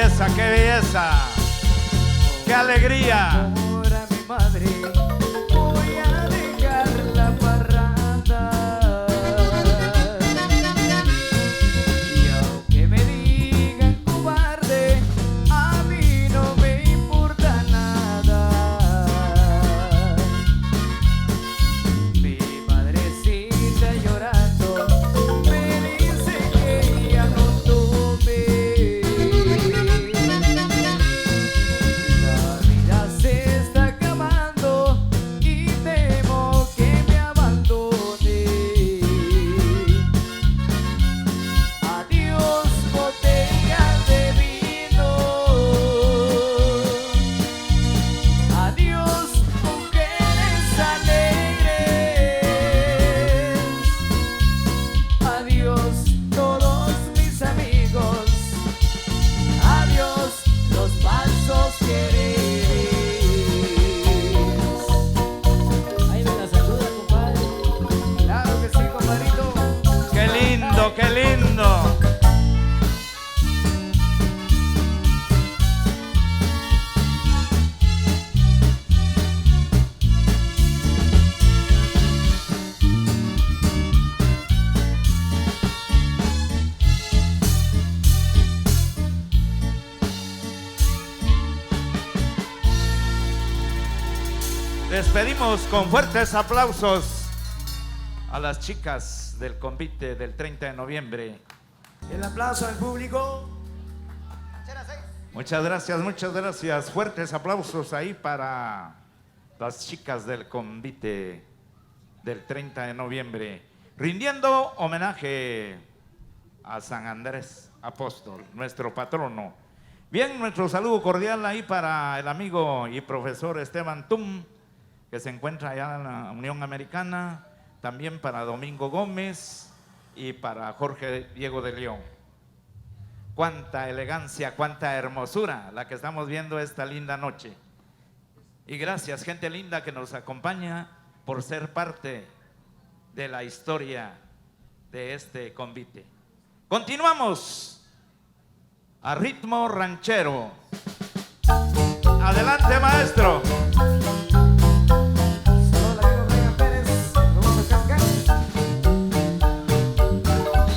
belleza, qué belleza, qué alegría. Ahora mi madre, voy a dejar la parranda. Y aunque me digan cobarde, a mí no me importa nada. Mi madrecita llorando me dice que ya no tome. La vida se está acabando y temo que me abandone. Adiós, botellas de vino. Adiós, mujeres alegres. Adiós, todos mis amigos. Adiós, los falsos quereres. Ahí me la saluda, compadre. Claro que sí, compadrito. Qué lindo, qué lindo. Despedimos con fuertes aplausos a las chicas del convite del 30 de noviembre. El aplauso al público. Muchas gracias, muchas gracias. Fuertes aplausos ahí para las chicas del convite del 30 de noviembre, rindiendo homenaje a San Andrés Apóstol, nuestro patrono. Bien, nuestro saludo cordial ahí para el amigo y profesor Esteban Tum, que se encuentra allá en la Unión Americana, también para Domingo Gómez y para Jorge Diego de León. Cuánta elegancia, cuánta hermosura la que estamos viendo esta linda noche. Y gracias, gente linda que nos acompaña por ser parte de la historia de este convite. Continuamos a ritmo ranchero. Adelante, maestro.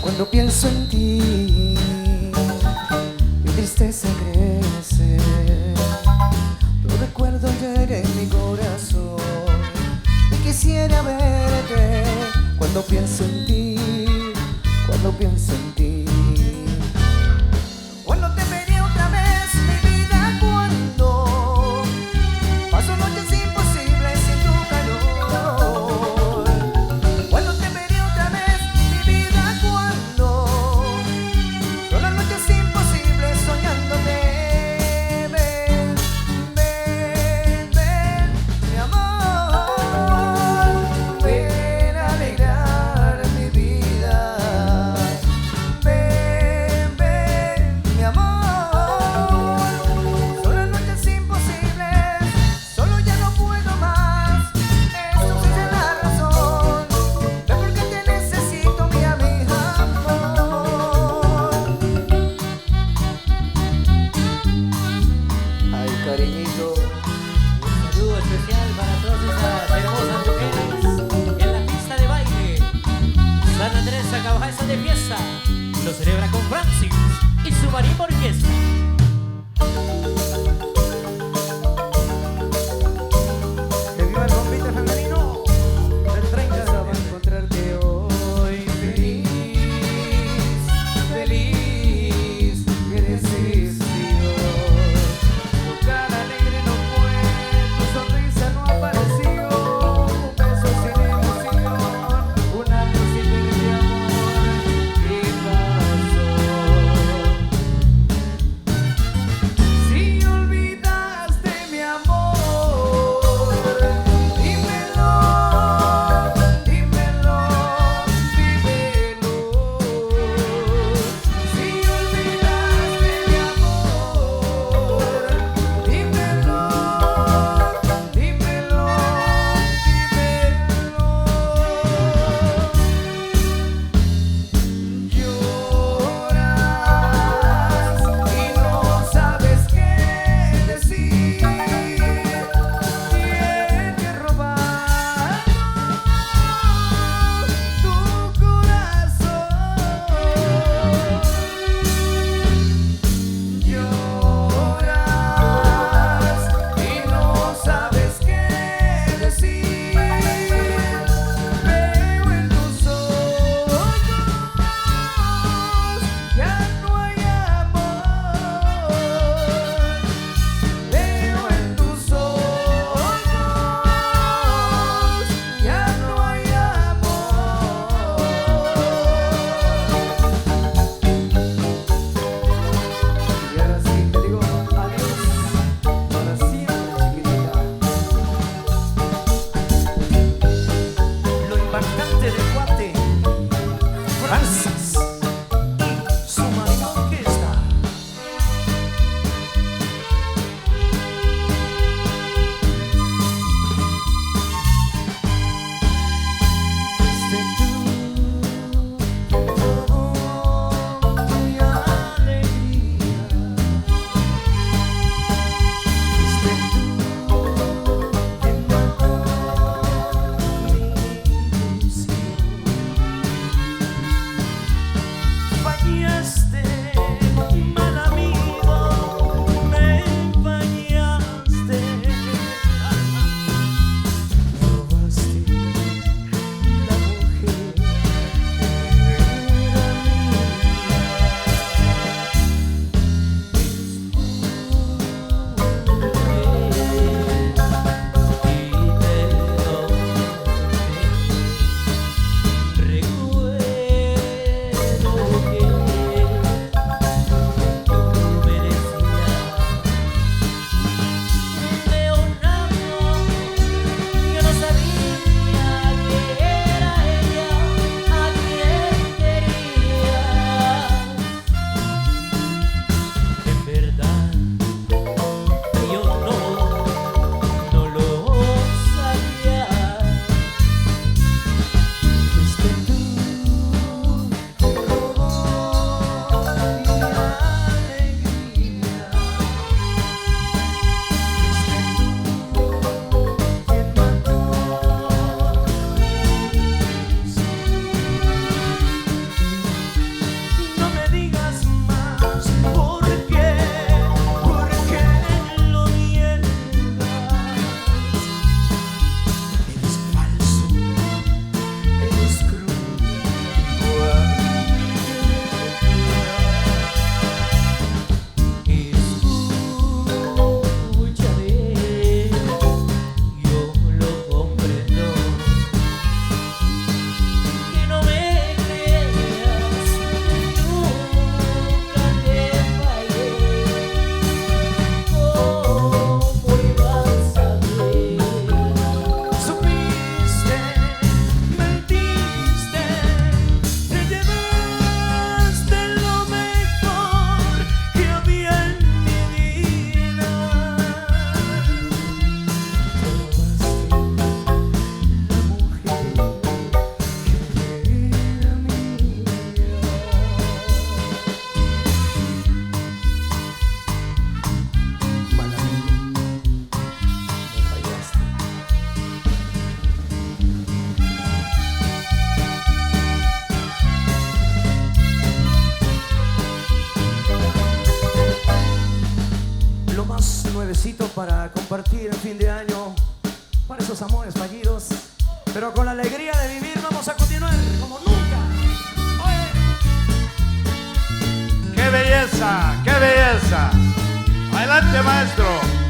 Cuando pienso en ti, mi tristeza crece. Tu recuerdo hiere en mi corazón y quisiera verte. Cuando pienso en ti, cuando pienso en ti. Cuando te veré otra vez, mi vida, cuando paso noches imposibles sin tu calor. Cuando te veré otra vez, mi vida, cuando son las noches imposibles soñándote. Ven, ven, ven, mi amor, ven a alegrar mi vida. Ven, ven, mi amor, son las noches imposibles, solo ya no puedo más. Esto sí es la razón de por qué te necesito, mi amiga, amor. Ay, cariñito. Un saludo especial para todas esas hermosas mujeres en la pista de baile. San Andrés Cabeza de fiesta lo celebra con Francis y su marimba orquesta. Que viva el convite femenino del 30 de noviembre. Encontrarte hoy feliz, feliz, que desistió. Tu cara alegre no fue, tu sonrisa no apareció. Un beso sin emoción, un año sin ver de amor. ¿Qué pasó? suavecito para compartir el fin de año, para esos amores fallidos, pero con la alegría de vivir vamos a continuar como nunca. ¡Oye! ¡Qué belleza! ¡Qué belleza! Adelante, maestro.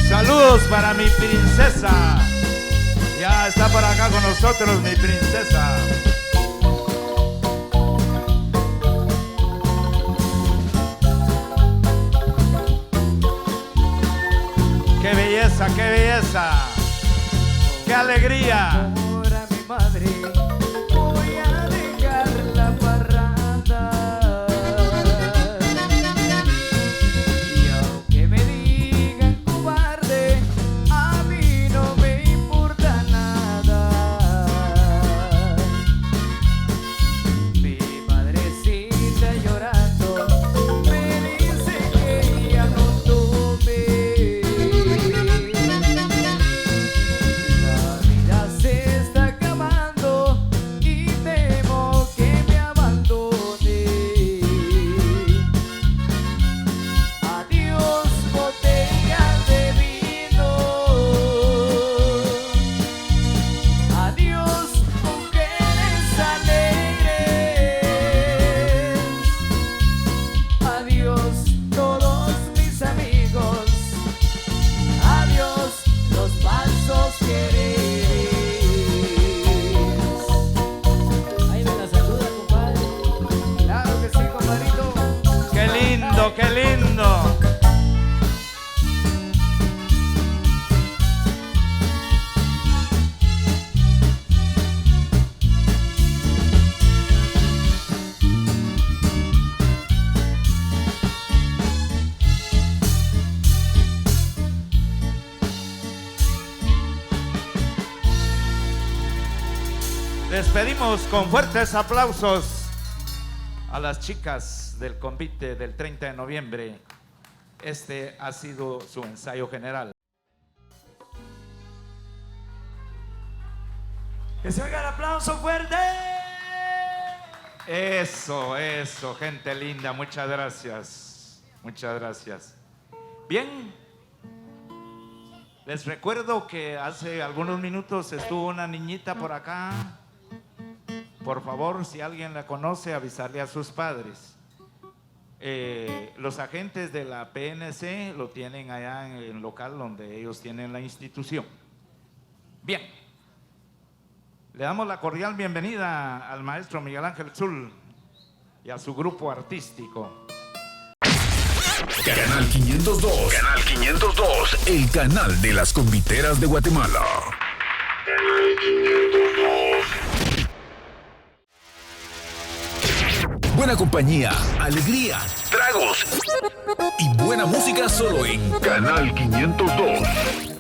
Saludos para mi princesa. Ya está por acá con nosotros mi princesa. ¡Qué belleza, qué belleza! ¡Qué alegría! Ahora mi madre, voy a dejar la parranda. Y aunque me digan cobarde, a mí no me importa nada. Mi madrecita llorando me dice que ya no tome. La vida se está acabando y temo que me abandone. Adiós botellas de vino, adiós mujeres alegres, adiós todos mis amigos, adiós los falsos quereres. Ahí me la saluda, compadre. Claro que sí, compadrito. ¡Qué lindo, qué lindo! Despedimos con fuertes aplausos a las chicas del convite del 30 de noviembre este ha sido su ensayo general. Que se oiga el aplauso fuerte. Eso, gente linda, muchas gracias. Muchas gracias. Bien, les recuerdo que hace algunos minutos estuvo una niñita por acá. Por favor, si alguien la conoce, avisarle a sus padres. Los agentes de la PNC lo tienen allá en el local donde ellos tienen la institución. Bien, le damos la cordial bienvenida al maestro Miguel Ángel Zul y a su grupo artístico. Canal 502. Canal 502. El canal de las conviteras de Guatemala. Canal 502. Buena compañía, alegría, tragos y buena música solo en Canal 502.